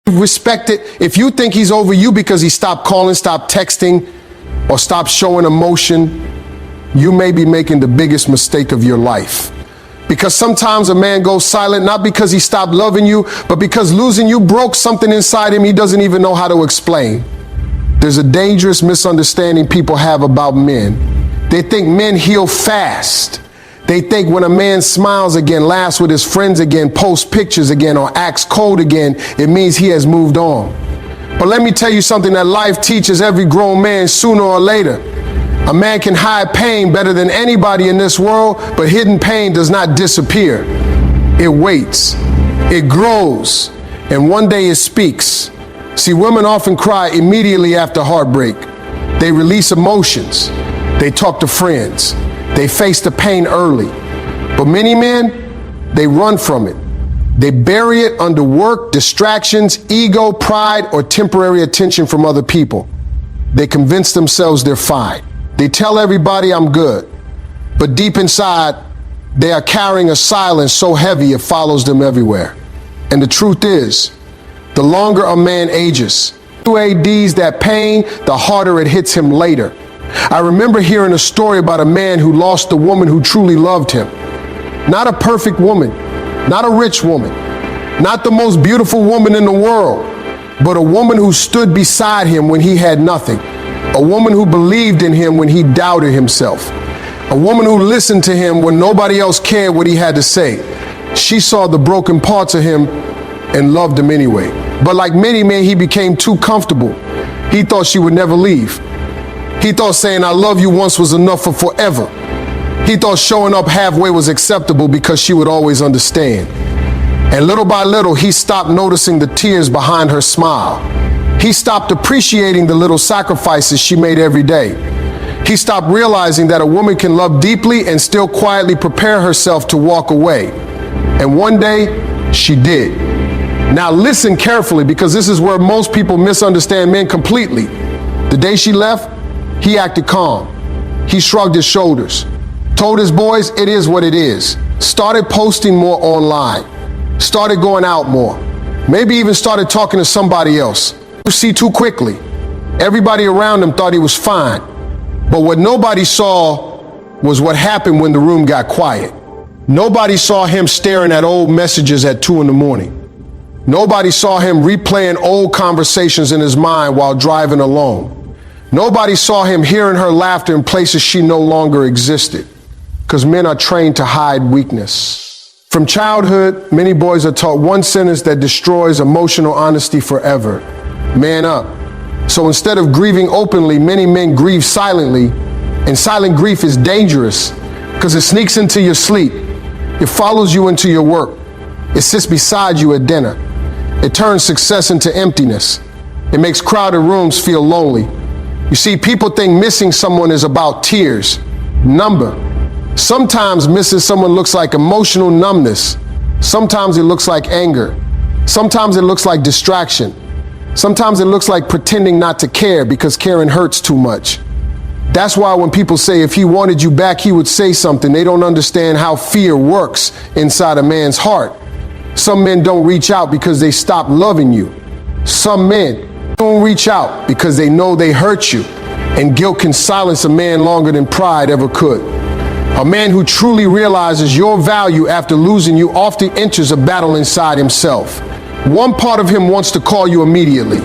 Respect it. If you think he's over you because he stopped calling, stopped texting, or stopped showing emotion, you may be making the biggest mistake of your life. Because sometimes a man goes silent, not because he stopped loving you, but because losing you broke something inside him he doesn't even know how to explain. There's a dangerous misunderstanding people have about men. They think men heal fast. They think when a man smiles again, laughs with his friends again, posts pictures again, or acts cold again, it means he has moved on. But let me tell you something that life teaches every grown man sooner or later. A man can hide pain better than anybody in this world, but hidden pain does not disappear. It waits, it grows, and one day it speaks. See, women often cry immediately after heartbreak. They release emotions. They talk to friends. They face the pain early. But many men, they run from it. They bury it under work, distractions, ego, pride, or temporary attention from other people. They convince themselves they're fine. They tell everybody I'm good. But deep inside, they are carrying a silence so heavy it follows them everywhere. And the truth is, the longer a man ages, who ADs that pain, the harder it hits him later. I remember hearing a story about a man who lost a woman who truly loved him. Not a perfect woman, not a rich woman, not the most beautiful woman in the world, but a woman who stood beside him when he had nothing. A woman who believed in him when he doubted himself. A woman who listened to him when nobody else cared what he had to say. She saw the broken parts of him and loved him anyway. But like many men, he became too comfortable. He thought she would never leave. He thought saying I love you once was enough for forever. He thought showing up halfway was acceptable because she would always understand. And little by little, he stopped noticing the tears behind her smile. He stopped appreciating the little sacrifices she made every day. He stopped realizing that a woman can love deeply and still quietly prepare herself to walk away. And one day, she did. Now listen carefully, because this is where most people misunderstand men completely. The day she left, he acted calm. He shrugged his shoulders, told his boys it is what it is, started posting more online, started going out more, maybe even started talking to somebody else. You see, too quickly, everybody around him thought he was fine. But what nobody saw was what happened when the room got quiet. Nobody saw him staring at old messages at 2 a.m. Nobody saw him replaying old conversations in his mind while driving alone. Nobody saw him hearing her laughter in places she no longer existed. Because men are trained to hide weakness. From childhood, many boys are taught one sentence that destroys emotional honesty forever: man up. So instead of grieving openly, many men grieve silently. And silent grief is dangerous because it sneaks into your sleep. It follows you into your work. It sits beside you at dinner. It turns success into emptiness. It makes crowded rooms feel lonely. You see, people think missing someone is about tears, number. Sometimes missing someone looks like emotional numbness. Sometimes it looks like anger. Sometimes it looks like distraction. Sometimes it looks like pretending not to care because caring hurts too much. That's why when people say if he wanted you back, he would say something, they don't understand how fear works inside a man's heart. Some men don't reach out because they stop loving you. Some men don't reach out because they know they hurt you. And guilt can silence a man longer than pride ever could. A man who truly realizes your value after losing you often enters a battle inside himself. One part of him wants to call you immediately.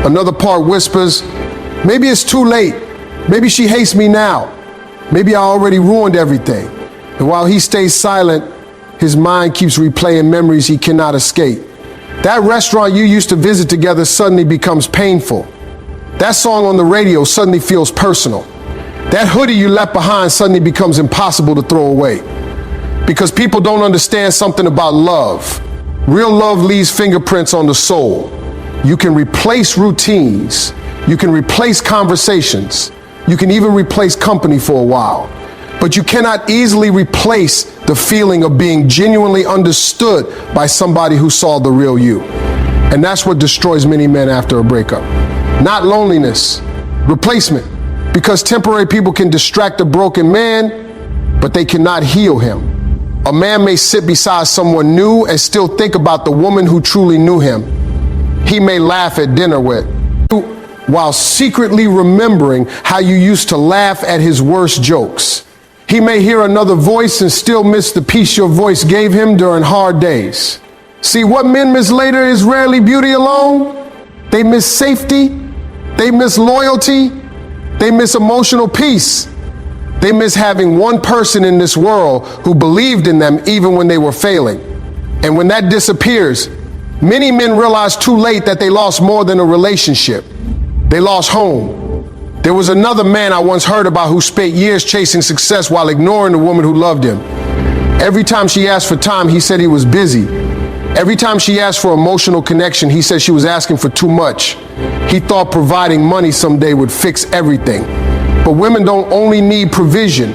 Another part whispers, maybe it's too late. Maybe she hates me now. Maybe I already ruined everything. And while he stays silent, his mind keeps replaying memories he cannot escape. That restaurant you used to visit together suddenly becomes painful. That song on the radio suddenly feels personal. That hoodie you left behind suddenly becomes impossible to throw away. Because people don't understand something about love. Real love leaves fingerprints on the soul. You can replace routines. You can replace conversations. You can even replace company for a while. But you cannot easily replace the feeling of being genuinely understood by somebody who saw the real you. And that's what destroys many men after a breakup. Not loneliness, replacement. Because temporary people can distract a broken man, but they cannot heal him. A man may sit beside someone new and still think about the woman who truly knew him. he may laugh at dinner with, while secretly remembering how you used to laugh at his worst jokes. He may hear another voice and still miss the peace your voice gave him during hard days. See, what men miss later is rarely beauty alone. They miss safety, they miss loyalty, they miss emotional peace. They miss having one person in this world who believed in them even when they were failing. And when that disappears, many men realize too late that they lost more than a relationship. They lost home. There was another man I once heard about who spent years chasing success while ignoring the woman who loved him. Every time she asked for time, he said he was busy. Every time she asked for emotional connection, he said she was asking for too much. He thought providing money someday would fix everything. But women don't only need provision,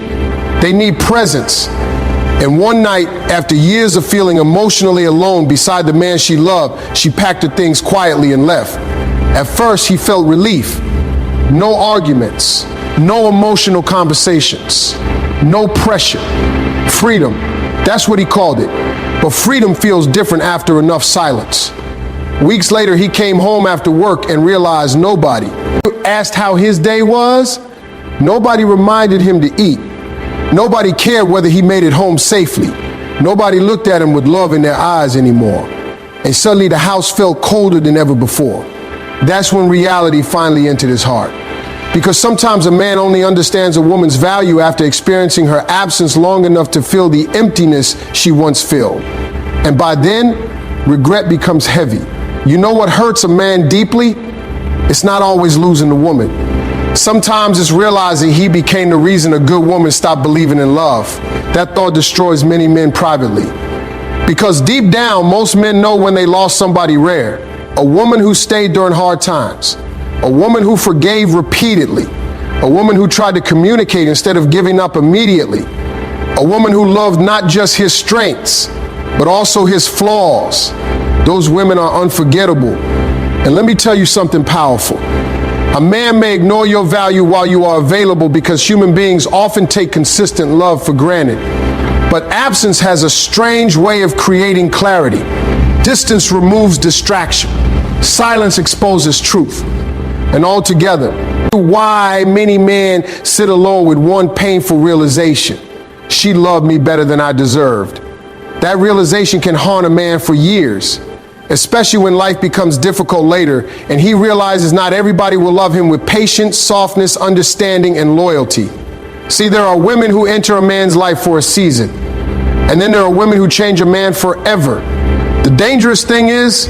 they need presence. And one night, after years of feeling emotionally alone beside the man she loved, she packed her things quietly and left. At first, he felt relief. No arguments, no emotional conversations, no pressure. Freedom, that's what he called it. But freedom feels different after enough silence. Weeks later, he came home after work and realized nobody asked how his day was. Nobody reminded him to eat. Nobody cared whether he made it home safely. Nobody looked at him with love in their eyes anymore. And suddenly the house felt colder than ever before. That's when reality finally entered his heart. Because sometimes a man only understands a woman's value after experiencing her absence long enough to feel the emptiness she once filled. And by then, regret becomes heavy. You know what hurts a man deeply? It's not always losing the woman. Sometimes it's realizing he became the reason a good woman stopped believing in love. That thought destroys many men privately. Because deep down, most men know when they lost somebody rare. A woman who stayed during hard times. A woman who forgave repeatedly. A woman who tried to communicate instead of giving up immediately. A woman who loved not just his strengths, but also his flaws. Those women are unforgettable. And let me tell you something powerful. A man may ignore your value while you are available because human beings often take consistent love for granted. But absence has a strange way of creating clarity. Distance removes distraction. Silence exposes truth. And altogether, why many men sit alone with one painful realization. She loved me better than I deserved. That realization can haunt a man for years, especially when life becomes difficult later and he realizes not everybody will love him with patience, softness, understanding, and loyalty. See, there are women who enter a man's life for a season, and then there are women who change a man forever. The dangerous thing is,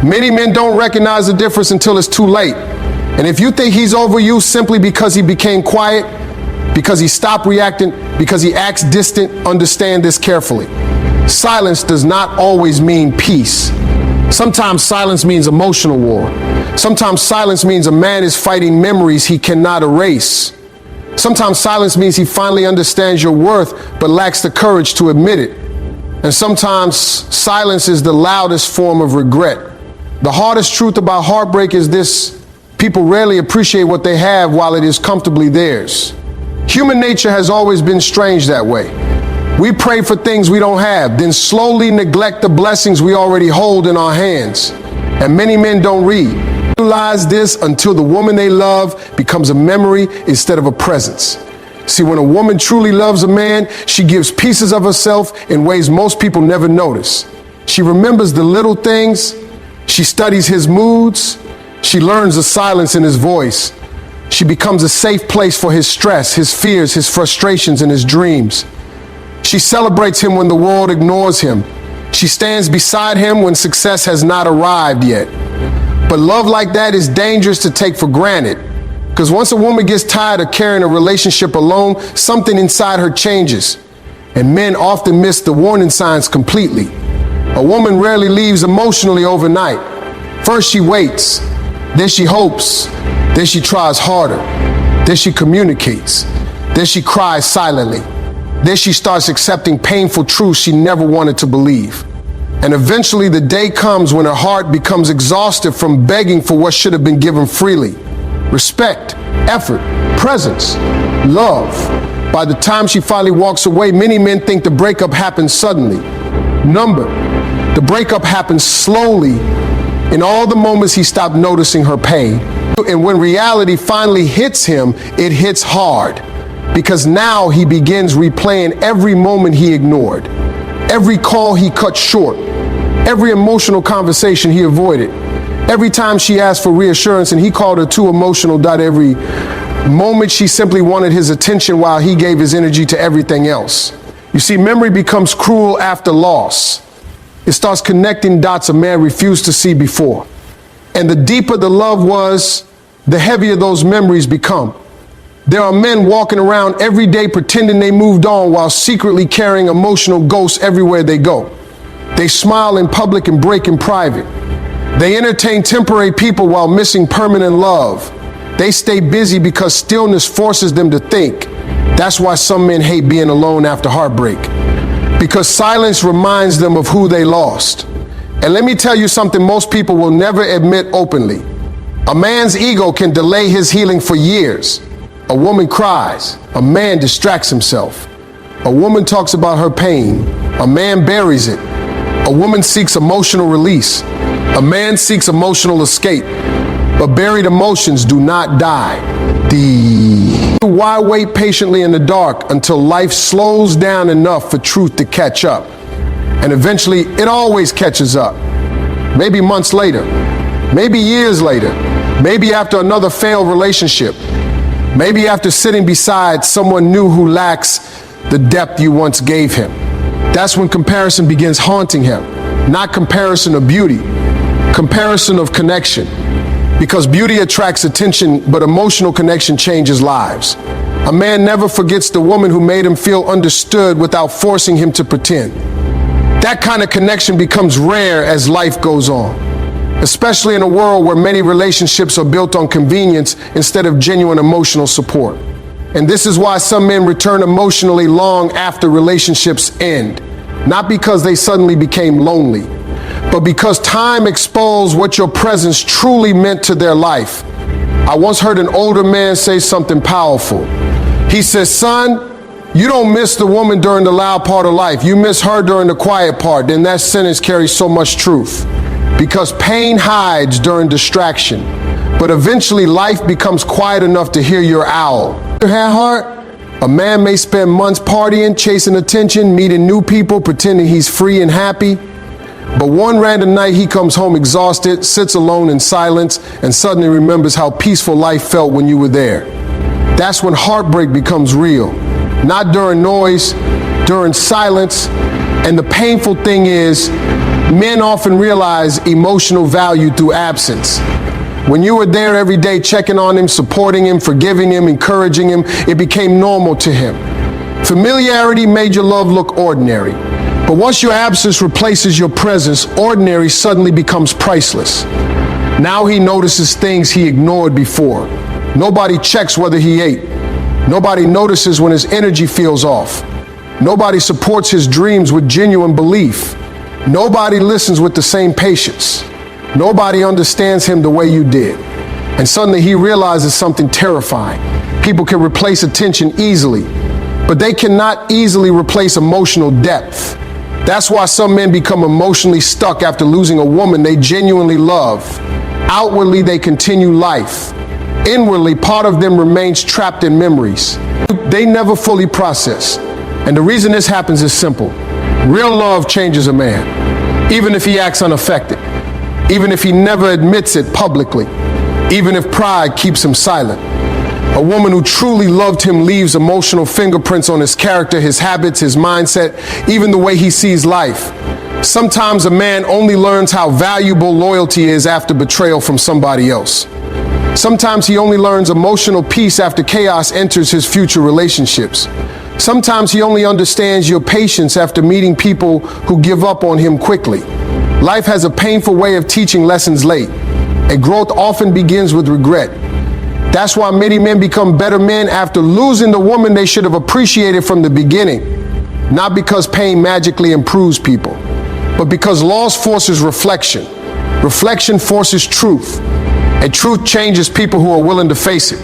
many men don't recognize the difference until it's too late. And if you think he's over you simply because he became quiet, because he stopped reacting, because he acts distant, understand this carefully. Silence does not always mean peace. Sometimes silence means emotional war. Sometimes silence means a man is fighting memories he cannot erase. Sometimes silence means he finally understands your worth but lacks the courage to admit it. And sometimes silence is the loudest form of regret. The hardest truth about heartbreak is this: people rarely appreciate what they have while it is comfortably theirs. Human nature has always been strange that way. We pray for things we don't have, then slowly neglect the blessings we already hold in our hands. And many men don't realize this until the woman they love becomes a memory instead of a presence. See, when a woman truly loves a man, she gives pieces of herself in ways most people never notice. She remembers the little things. She studies his moods. She learns the silence in his voice. She becomes a safe place for his stress, his fears, his frustrations, and his dreams. She celebrates him when the world ignores him. She stands beside him when success has not arrived yet. But love like that is dangerous to take for granted, because once a woman gets tired of carrying a relationship alone, something inside her changes. And men often miss the warning signs completely. A woman rarely leaves emotionally overnight. First she waits, then she hopes, then she tries harder, then she communicates, then she cries silently. Then she starts accepting painful truths she never wanted to believe. And eventually the day comes when her heart becomes exhausted from begging for what should have been given freely. Respect, effort, presence, love. By the time she finally walks away, many men think the breakup happened suddenly. The breakup happens slowly In all the moments he stopped noticing her pain. And when reality finally hits him, it hits hard. Because now he begins replaying every moment he ignored, every call he cut short, every emotional conversation he avoided, every time she asked for reassurance and he called her too emotional. Every moment she simply wanted his attention while he gave his energy to everything else. You see, memory becomes cruel after loss. It starts connecting dots a man refused to see before. And the deeper the love was, the heavier those memories become. There are men walking around every day pretending they moved on while secretly carrying emotional ghosts everywhere they go. They smile in public and break in private. They entertain temporary people while missing permanent love. They stay busy because stillness forces them to think. That's why some men hate being alone after heartbreak, because silence reminds them of who they lost. And let me tell you something most people will never admit openly. A man's ego can delay his healing for years. A woman cries. A man distracts himself. A woman talks about her pain. A man buries it. A woman seeks emotional release. A man seeks emotional escape. But buried emotions do not die. Why wait patiently in the dark until life slows down enough for truth to catch up? And eventually, it always catches up. Maybe months later, maybe years later, maybe after another failed relationship, maybe after sitting beside someone new who lacks the depth you once gave him. That's when comparison begins haunting him. Not comparison of beauty, comparison of connection. Because beauty attracts attention, but emotional connection changes lives. A man never forgets the woman who made him feel understood without forcing him to pretend. That kind of connection becomes rare as life goes on, especially in a world where many relationships are built on convenience instead of genuine emotional support. And this is why some men return emotionally long after relationships end, not because they suddenly became lonely, but because time exposed what your presence truly meant to their life. I once heard an older man say something powerful. He says, "Son, you don't miss the woman during the loud part of life. You miss her during the quiet part." Then that sentence carries so much truth. Because pain hides during distraction, but eventually life becomes quiet enough to hear your owl. At heart, a man may spend months partying, chasing attention, meeting new people, pretending he's free and happy. But one random night he comes home exhausted, sits alone in silence, and suddenly remembers how peaceful life felt when you were there. That's when heartbreak becomes real. Not during noise, during silence. And the painful thing is, men often realize emotional value through absence. When you were there every day checking on him, supporting him, forgiving him, encouraging him, it became normal to him. Familiarity made your love look ordinary. But once your absence replaces your presence, ordinary suddenly becomes priceless. Now he notices things he ignored before. Nobody checks whether he ate. Nobody notices when his energy feels off. Nobody supports his dreams with genuine belief. Nobody listens with the same patience. Nobody understands him the way you did. And suddenly he realizes something terrifying. People can replace attention easily, but they cannot easily replace emotional depth. That's why some men become emotionally stuck after losing a woman they genuinely love. Outwardly, they continue life. Inwardly, part of them remains trapped in memories they never fully process. And the reason this happens is simple. Real love changes a man, even if he acts unaffected, even if he never admits it publicly, even if pride keeps him silent. A woman who truly loved him leaves emotional fingerprints on his character, his habits, his mindset, even the way he sees life. Sometimes a man only learns how valuable loyalty is after betrayal from somebody else. Sometimes he only learns emotional peace after chaos enters his future relationships. Sometimes he only understands your patience after meeting people who give up on him quickly. Life has a painful way of teaching lessons late, and growth often begins with regret. That's why many men become better men after losing the woman they should have appreciated from the beginning. Not because pain magically improves people, but because loss forces reflection. Reflection forces truth, and truth changes people who are willing to face it.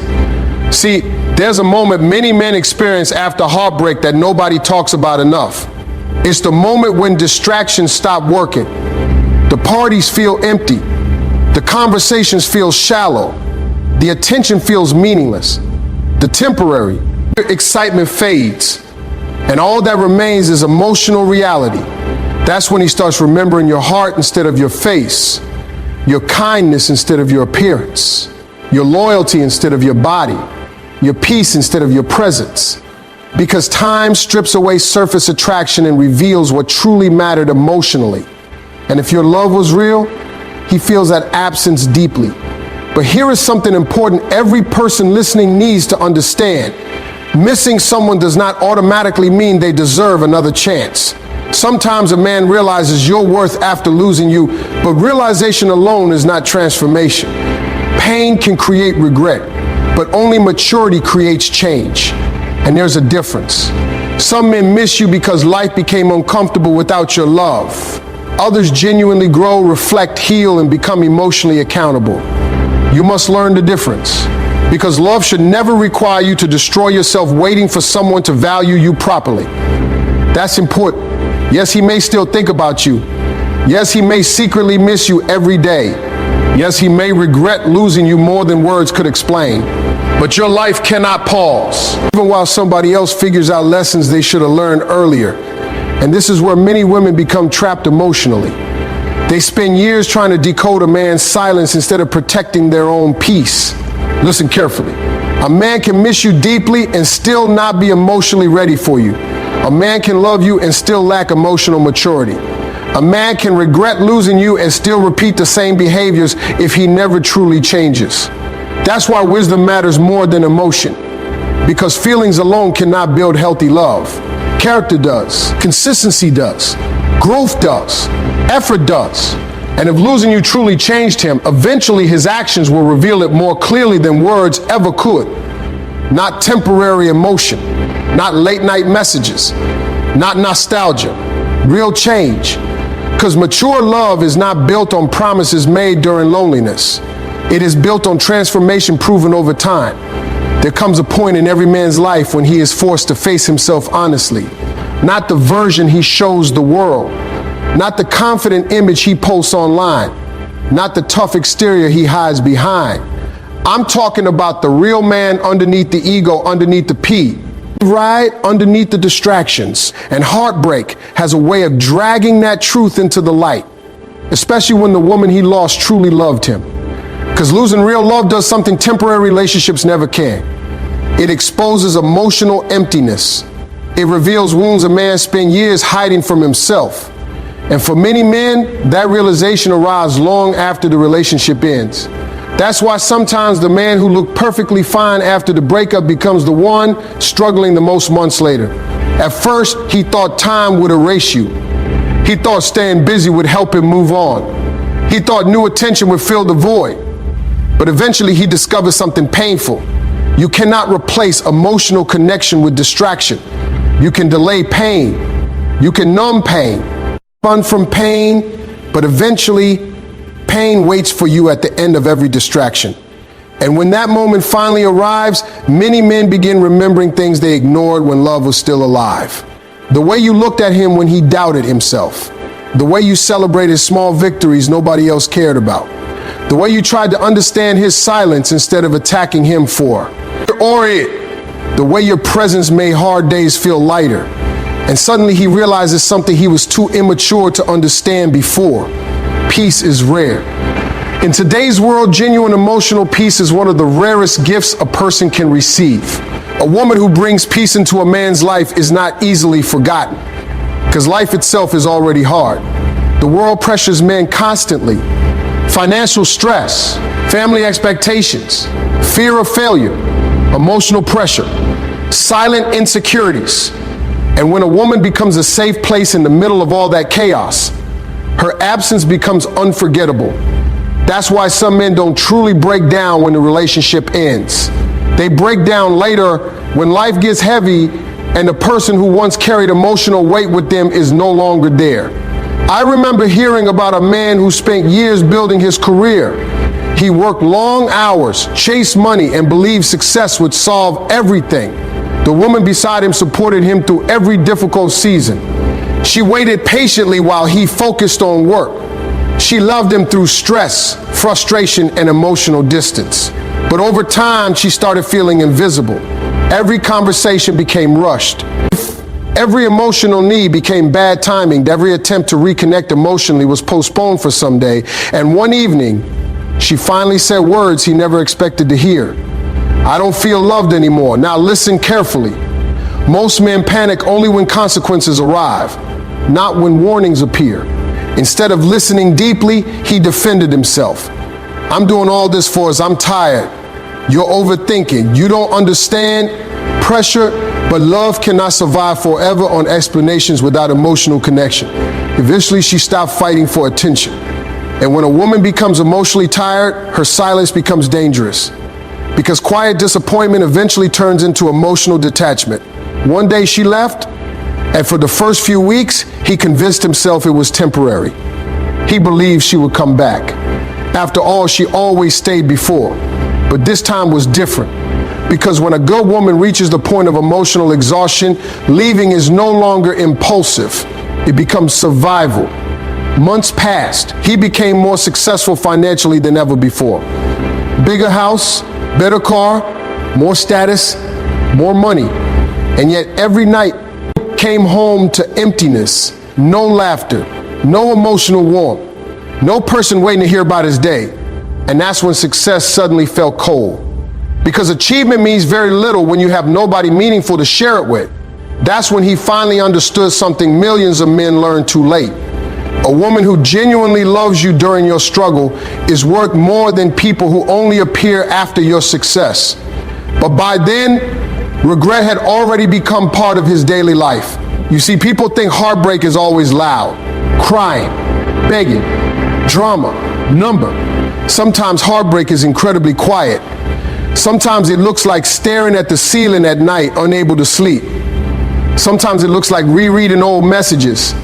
See, there's a moment many men experience after heartbreak that nobody talks about enough. It's the moment when distractions stop working. The parties feel empty. The conversations feel shallow. The attention feels meaningless. The temporary excitement fades. And all that remains is emotional reality. That's when he starts remembering your heart instead of your face, your kindness instead of your appearance, your loyalty instead of your body, your peace instead of your presence. Because time strips away surface attraction and reveals what truly mattered emotionally. And if your love was real, he feels that absence deeply. But here is something important every person listening needs to understand. Missing someone does not automatically mean they deserve another chance. Sometimes a man realizes your worth after losing you, but realization alone is not transformation. Pain can create regret, but only maturity creates change. And there's a difference. Some men miss you because life became uncomfortable without your love. Others genuinely grow, reflect, heal, and become emotionally accountable. You must learn the difference. Because love should never require you to destroy yourself waiting for someone to value you properly. That's important. Yes, he may still think about you. Yes, he may secretly miss you every day. Yes, he may regret losing you more than words could explain. But your life cannot pause, even while somebody else figures out lessons they should have learned earlier. And this is where many women become trapped emotionally. They spend years trying to decode a man's silence instead of protecting their own peace. Listen carefully. A man can miss you deeply and still not be emotionally ready for you. A man can love you and still lack emotional maturity. A man can regret losing you and still repeat the same behaviors if he never truly changes. That's why wisdom matters more than emotion. Because feelings alone cannot build healthy love. Character does. Consistency does. Growth does. Effort does. And if losing you truly changed him, eventually his actions will reveal it more clearly than words ever could. Not temporary emotion. Not late night messages. Not nostalgia. Real change. Because mature love is not built on promises made during loneliness. It is built on transformation proven over time. There comes a point in every man's life when he is forced to face himself honestly. Not the version he shows the world. Not the confident image he posts online. Not the tough exterior he hides behind. I'm talking about the real man underneath the ego, underneath the P. Right underneath the distractions. And heartbreak has a way of dragging that truth into the light. Especially when the woman he lost truly loved him. Because losing real love does something temporary relationships never can. It exposes emotional emptiness. It reveals wounds a man spent years hiding from himself. And for many men, that realization arrives long after the relationship ends. That's why sometimes the man who looked perfectly fine after the breakup becomes the one struggling the most months later. At first, he thought time would erase you. He thought staying busy would help him move on. He thought new attention would fill the void. But eventually he discovered something painful. You cannot replace emotional connection with distraction. You can delay pain. You can numb pain. Run from pain, but eventually pain waits for you at the end of every distraction. And when that moment finally arrives, many men begin remembering things they ignored when love was still alive. The way you looked at him when he doubted himself. The way you celebrated small victories nobody else cared about. The way you tried to understand his silence instead of attacking him for. Or it. The way your presence made hard days feel lighter. And suddenly he realizes something he was too immature to understand before. Peace is rare. In today's world, genuine emotional peace is one of the rarest gifts a person can receive. A woman who brings peace into a man's life is not easily forgotten. Because life itself is already hard. The world pressures men constantly. Financial stress, family expectations, fear of failure, emotional pressure, silent insecurities. And when a woman becomes a safe place in the middle of all that chaos, her absence becomes unforgettable. That's why some men don't truly break down when the relationship ends. They break down later when life gets heavy and the person who once carried emotional weight with them is no longer there. I remember hearing about a man who spent years building his career. He worked long hours, chased money, and believed success would solve everything. The woman beside him supported him through every difficult season. She waited patiently while he focused on work. She loved him through stress, frustration, and emotional distance. But over time, she started feeling invisible. Every conversation became rushed. Every emotional need became bad timing. Every attempt to reconnect emotionally was postponed for someday. And one evening, she finally said words he never expected to hear. "I don't feel loved anymore." Now listen carefully. Most men panic only when consequences arrive, not when warnings appear. Instead of listening deeply, he defended himself. "I'm doing all this for us. I'm tired. You're overthinking. You don't understand. Pressure." But love cannot survive forever on explanations without emotional connection. Eventually, she stopped fighting for attention. And when a woman becomes emotionally tired, her silence becomes dangerous. Because quiet disappointment eventually turns into emotional detachment. One day she left, and for the first few weeks, he convinced himself it was temporary. He believed she would come back. After all, she always stayed before. But this time was different. Because when a good woman reaches the point of emotional exhaustion, leaving is no longer impulsive. It becomes survival. Months passed. He became more successful financially than ever before. Bigger house, better car, more status, more money. And yet every night came home to emptiness, no laughter, no emotional warmth, no person waiting to hear about his day. And that's when success suddenly felt cold. Because achievement means very little when you have nobody meaningful to share it with. That's when he finally understood something millions of men learn too late. A woman who genuinely loves you during your struggle is worth more than people who only appear after your success. But by then, regret had already become part of his daily life. You see, people think heartbreak is always loud, crying, begging, drama, number. Sometimes heartbreak is incredibly quiet. Sometimes it looks like staring at the ceiling at night, unable to sleep. Sometimes it looks like rereading old messages.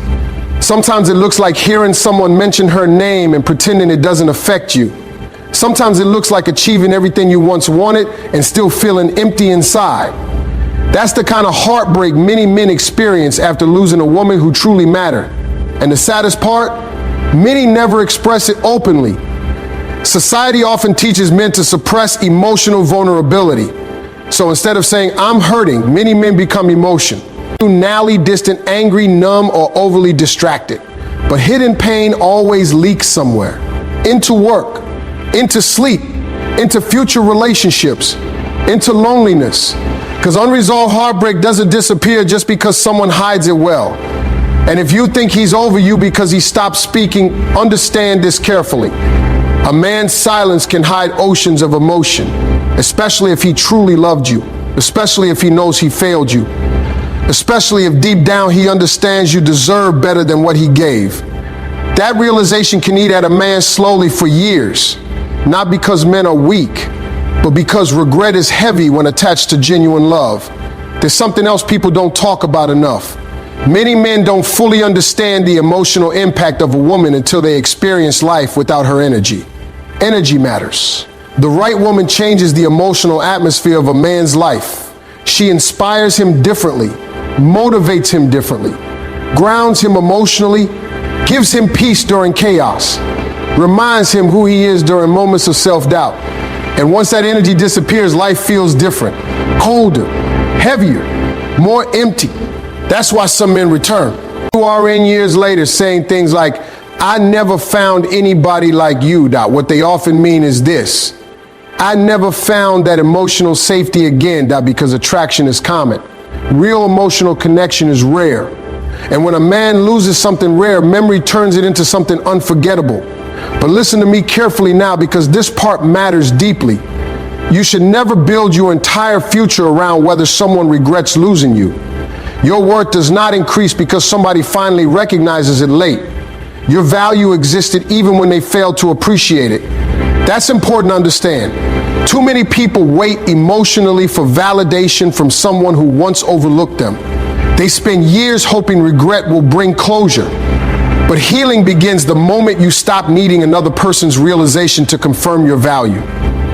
Sometimes it looks like hearing someone mention her name and pretending it doesn't affect you. Sometimes it looks like achieving everything you once wanted and still feeling empty inside. That's the kind of heartbreak many men experience after losing a woman who truly mattered. And the saddest part, many never express it openly. Society often teaches men to suppress emotional vulnerability. So instead of saying, "I'm hurting," many men become emotional. Narrowly distant, angry, numb, or overly distracted. But hidden pain always leaks somewhere. Into work, into sleep, into future relationships, into loneliness. Because unresolved heartbreak doesn't disappear just because someone hides it well. And if you think he's over you because he stopped speaking, understand this carefully. A man's silence can hide oceans of emotion, especially if he truly loved you, especially if he knows he failed you, especially if deep down he understands you deserve better than what he gave. That realization can eat at a man slowly for years, not because men are weak, but because regret is heavy when attached to genuine love. There's something else people don't talk about enough. Many men don't fully understand the emotional impact of a woman until they experience life without her energy. Energy matters. The right woman changes the emotional atmosphere of a man's life. She inspires him differently, motivates him differently, grounds him emotionally, gives him peace during chaos, reminds him who he is during moments of self-doubt. And once that energy disappears, life feels different, colder, heavier, more empty. That's why some men return. Who are in years later saying things like, "I never found anybody like you." What they often mean is this: "I never found that emotional safety again." Because attraction is common. Real emotional connection is rare. And when a man loses something rare, memory turns it into something unforgettable. But listen to me carefully now, because this part matters deeply. You should never build your entire future around whether someone regrets losing you. Your worth does not increase because somebody finally recognizes it late. Your value existed even when they failed to appreciate it. That's important to understand. Too many people wait emotionally for validation from someone who once overlooked them. They spend years hoping regret will bring closure. But healing begins the moment you stop needing another person's realization to confirm your value.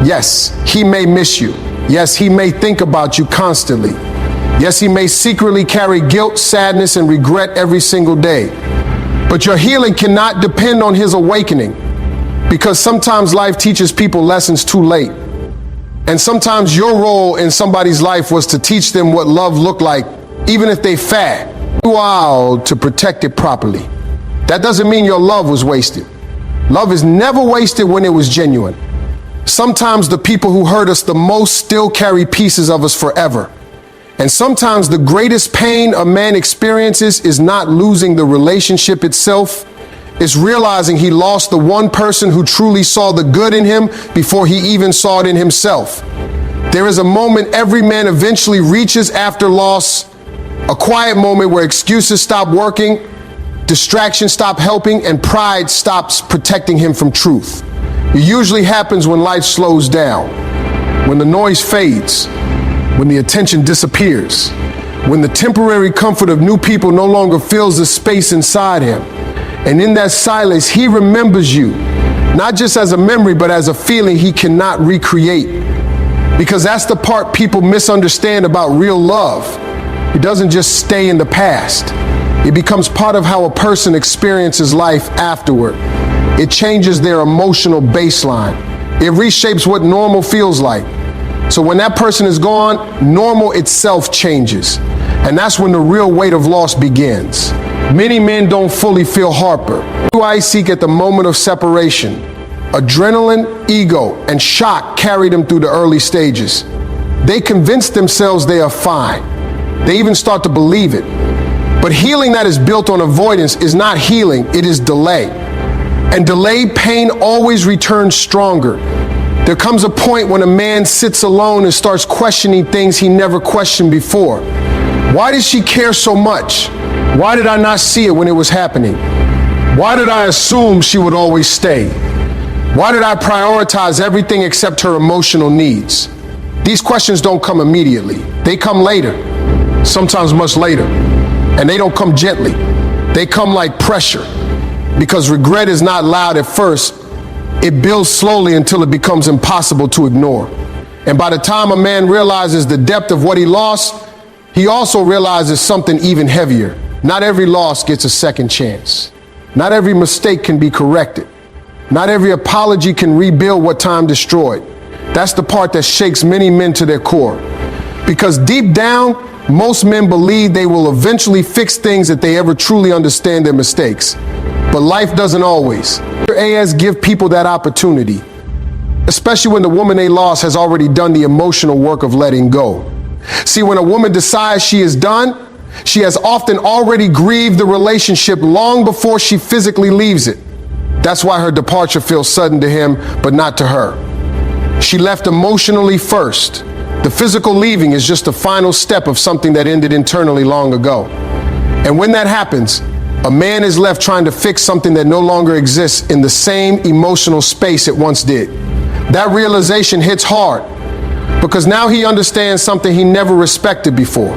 Yes, he may miss you. Yes, he may think about you constantly. Yes, he may secretly carry guilt, sadness, and regret every single day. But your healing cannot depend on his awakening, because sometimes life teaches people lessons too late. And sometimes your role in somebody's life was to teach them what love looked like, even if they fad, while to protect it properly. That doesn't mean your love was wasted. Love is never wasted when it was genuine. Sometimes the people who hurt us the most still carry pieces of us forever. And sometimes the greatest pain a man experiences is not losing the relationship itself. It's realizing he lost the one person who truly saw the good in him before he even saw it in himself. There is a moment every man eventually reaches after loss, a quiet moment where excuses stop working, distractions stop helping, and pride stops protecting him from truth. It usually happens when life slows down, when the noise fades, when the attention disappears, when the temporary comfort of new people no longer fills the space inside him. And in that silence, he remembers you, not just as a memory, but as a feeling he cannot recreate. Because that's the part people misunderstand about real love. It doesn't just stay in the past. It becomes part of how a person experiences life afterward. It changes their emotional baseline. It reshapes what normal feels like. So when that person is gone, normal itself changes. And that's when the real weight of loss begins. Many men don't fully feel Harper. Who I seek at the moment of separation. Adrenaline, ego, and shock carried them through the early stages. They convince themselves they are fine. They even start to believe it. But healing that is built on avoidance is not healing, it is delay. And delayed pain always returns stronger. There comes a point when a man sits alone and starts questioning things he never questioned before. Why did she care so much? Why did I not see it when it was happening? Why did I assume she would always stay? Why did I prioritize everything except her emotional needs? These questions don't come immediately. They come later, sometimes much later. And they don't come gently. They come like pressure. Because regret is not loud at first. It builds slowly until it becomes impossible to ignore. And by the time a man realizes the depth of what he lost, he also realizes something even heavier. Not every loss gets a second chance. Not every mistake can be corrected. Not every apology can rebuild what time destroyed. That's the part that shakes many men to their core. Because deep down, most men believe they will eventually fix things if they ever truly understand their mistakes. But life doesn't always. AS give people that opportunity, especially when the woman they lost has already done the emotional work of letting go. See, when a woman decides she is done, she has often already grieved the relationship long before she physically leaves it. That's why her departure feels sudden to him, but not to her. She left emotionally first. The physical leaving is just the final step of something that ended internally long ago. And when that happens, a man is left trying to fix something that no longer exists in the same emotional space it once did. That realization hits hard because now he understands something he never respected before.